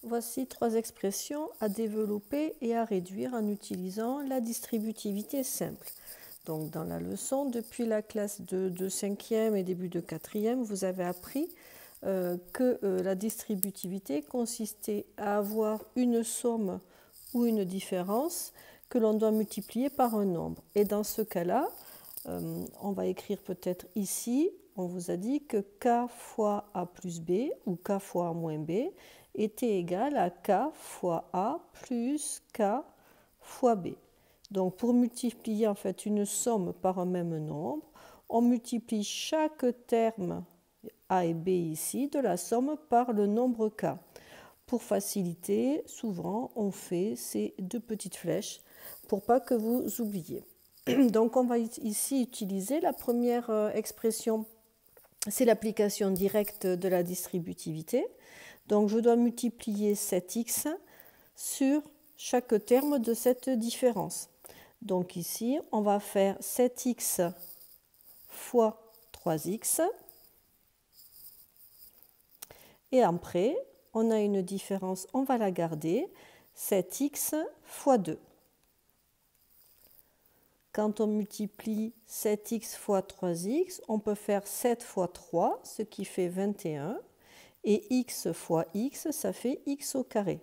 voici 3 expressions à développer et à réduire en utilisant la distributivité simple. Donc dans la leçon, depuis la classe de 5e et début de 4e, vous avez appris que la distributivité consistait à avoir une somme ou une différence que l'on doit multiplier par un nombre. Et dans ce cas-là, on va écrire peut-être ici, on vous a dit que k fois a plus b ou k fois a moins b était égal à k fois a plus k fois b. Donc pour multiplier en fait une somme par un même nombre, on multiplie chaque terme a et b ici de la somme par le nombre k. Pour faciliter, souvent on fait ces 2 petites flèches pour pas que vous oubliez. Donc on va ici utiliser la première expression, c'est l'application directe de la distributivité. Donc je dois multiplier 7x sur chaque terme de cette différence. Donc ici, on va faire 7x fois 3x. Et après, on a une différence, on va la garder, 7x fois 2. Quand on multiplie 7x fois 3x, on peut faire 7 fois 3, ce qui fait 21. Et x fois x, ça fait x au carré.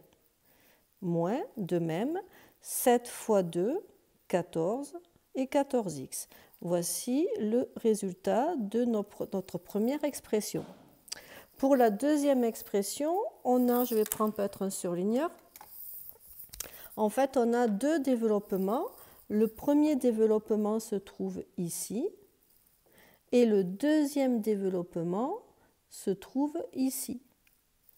Moins, de même, 7 fois 2, 14 et 14x. Voici le résultat de notre première expression. Pour la deuxième expression, je vais prendre peut-être un surligneur. En fait, on a 2 développements. Le premier développement se trouve ici et le deuxième développement se trouve ici.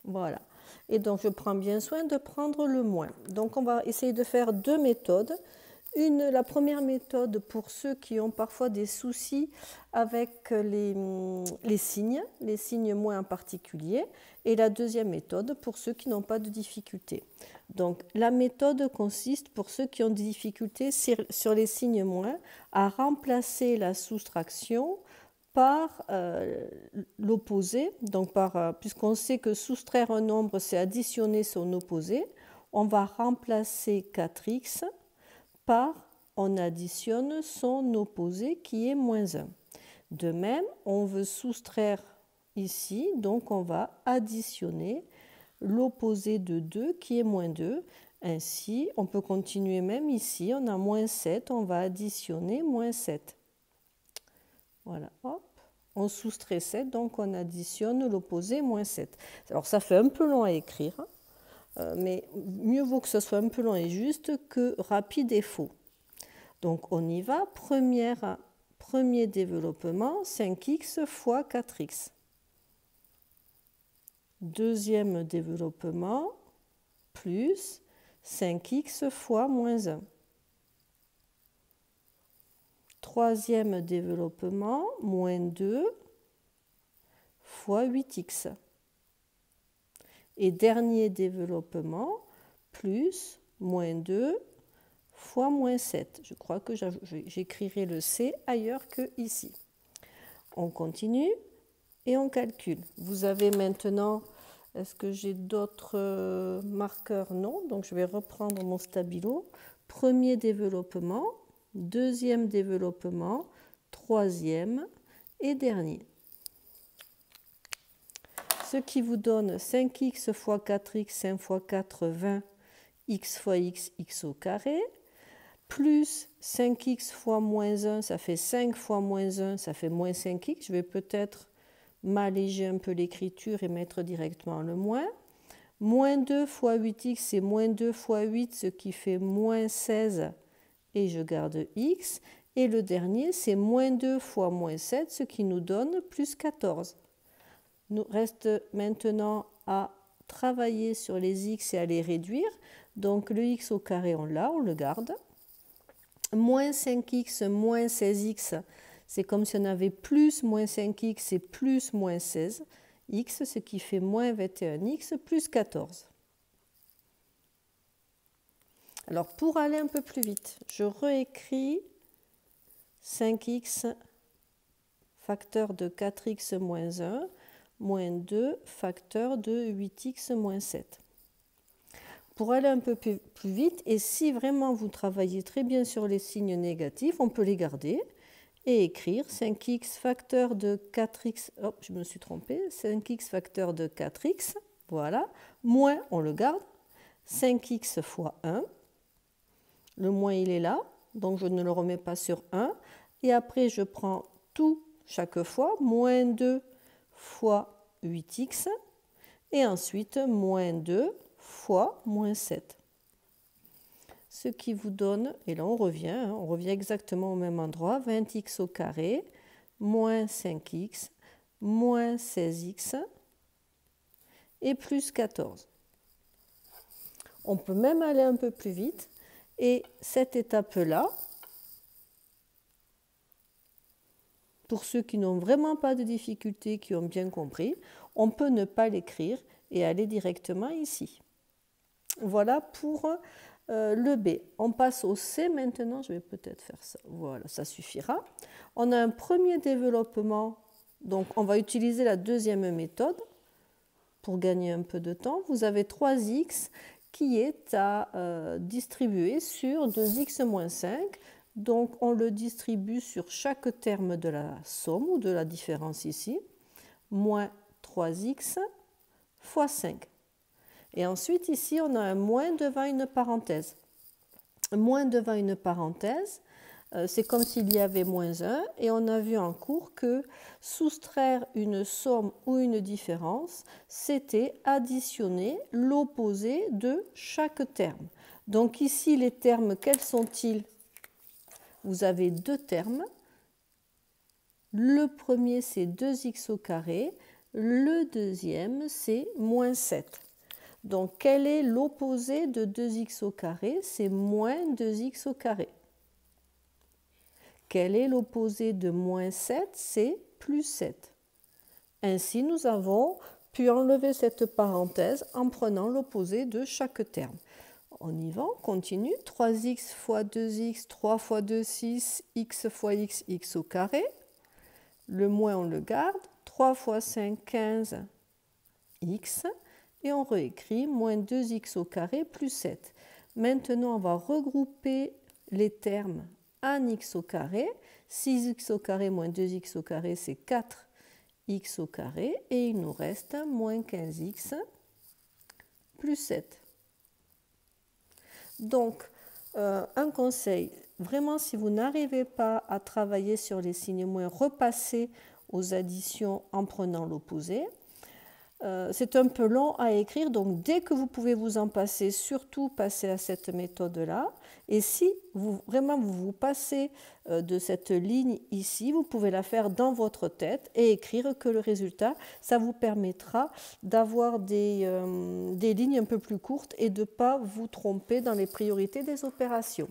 Voilà. Et donc, je prends bien soin de prendre le moins. Donc, on va essayer de faire 2 méthodes. La première méthode pour ceux qui ont parfois des soucis avec les signes moins en particulier, et la deuxième méthode pour ceux qui n'ont pas de difficultés. Donc la méthode consiste pour ceux qui ont des difficultés sur les signes moins à remplacer la soustraction par l'opposé. Donc puisqu'on sait que soustraire un nombre, c'est additionner son opposé, on va remplacer 4x par, on additionne son opposé qui est moins 1. De même, on veut soustraire ici, donc on va additionner l'opposé de 2 qui est moins 2. Ainsi, on peut continuer même ici, on a moins 7, on va additionner moins 7. Voilà, hop, on soustrait 7, donc on additionne l'opposé moins 7. Alors ça fait un peu long à écrire, mais mieux vaut que ce soit un peu long et juste que rapide et faux. Donc on y va, premier développement, 5x fois 4x. Deuxième développement, plus 5x fois moins 1. Troisième développement, moins 2 fois 8x. Et dernier développement, plus moins 2 fois moins 7. Je crois que j'écrirai le C ailleurs que ici. On continue et on calcule. Vous avez maintenant, est-ce que j'ai d'autres marqueurs? Non, donc je vais reprendre mon stabilo. Premier développement, deuxième développement, troisième et dernier. Ce qui vous donne 5x fois 4x, 5 fois 4, 20, x fois x, x au carré, plus 5x fois moins 1, ça fait 5 fois moins 1, ça fait moins 5x. Je vais peut-être m'alléger un peu l'écriture et mettre directement le moins. Moins 2 fois 8x, c'est moins 2 fois 8, ce qui fait moins 16, et je garde x. Et le dernier, c'est moins 2 fois moins 7, ce qui nous donne plus 14. Il nous reste maintenant à travailler sur les x et à les réduire. Donc le x au carré, on l'a, on le garde. Moins 5x, moins 16x, c'est comme si on avait plus moins 5x et plus moins 16x, ce qui fait moins 21x plus 14. Alors pour aller un peu plus vite, je réécris 5x facteur de 4x moins 1 moins 2 facteur de 8x moins 7. pour aller un peu plus vite, et si vraiment vous travaillez très bien sur les signes négatifs, on peut les garder et écrire 5x facteur de 4x, hop, je me suis trompée, 5x facteur de 4x, voilà, moins, on le garde, 5x fois 1, le moins il est là, donc je ne le remets pas sur 1, et après je prends tout chaque fois, moins 2 fois 8x, et ensuite moins 2 fois moins 7. Ce qui vous donne, et là on revient exactement au même endroit, 20x au carré, moins 5x, moins 16x, et plus 14. On peut même aller un peu plus vite, et cette étape-là, pour ceux qui n'ont vraiment pas de difficultés, qui ont bien compris, on peut ne pas l'écrire et aller directement ici. Voilà pour le B. On passe au C maintenant, je vais peut-être faire ça, voilà, ça suffira. On a un premier développement, donc on va utiliser la deuxième méthode pour gagner un peu de temps. Vous avez 3x qui est à distribuer sur 2x moins 5, donc on le distribue sur chaque terme de la somme ou de la différence ici, moins 3x fois 5. Et ensuite, ici, on a un moins devant une parenthèse. Moins devant une parenthèse, c'est comme s'il y avait moins 1. Et on a vu en cours que soustraire une somme ou une différence, c'était additionner l'opposé de chaque terme. Donc ici, les termes, quels sont-ils? Vous avez deux termes. Le premier, c'est 2x au carré. Le deuxième, c'est moins 7. Donc, quel est l'opposé de 2x au carré? C'est moins 2x au carré. Quel est l'opposé de moins 7? C'est plus 7. Ainsi, nous avons pu enlever cette parenthèse en prenant l'opposé de chaque terme. On y va, on continue. 3x fois 2x, 3 fois 2, 6, x fois x, x au carré. Le moins, on le garde. 3 fois 5, 15, x. Et on réécrit moins 2x au carré plus 7. Maintenant, on va regrouper les termes en x au carré. 6x au carré moins 2x au carré, c'est 4x au carré. Et il nous reste moins 15x plus 7. Donc, un conseil, vraiment, si vous n'arrivez pas à travailler sur les signes moins, repassez aux additions en prenant l'opposé. C'est un peu long à écrire, donc dès que vous pouvez vous en passer, surtout passez à cette méthode-là. Et si vraiment vous passez de cette ligne ici, vous pouvez la faire dans votre tête et écrire que le résultat, ça vous permettra d'avoir des lignes un peu plus courtes et de ne pas vous tromper dans les priorités des opérations.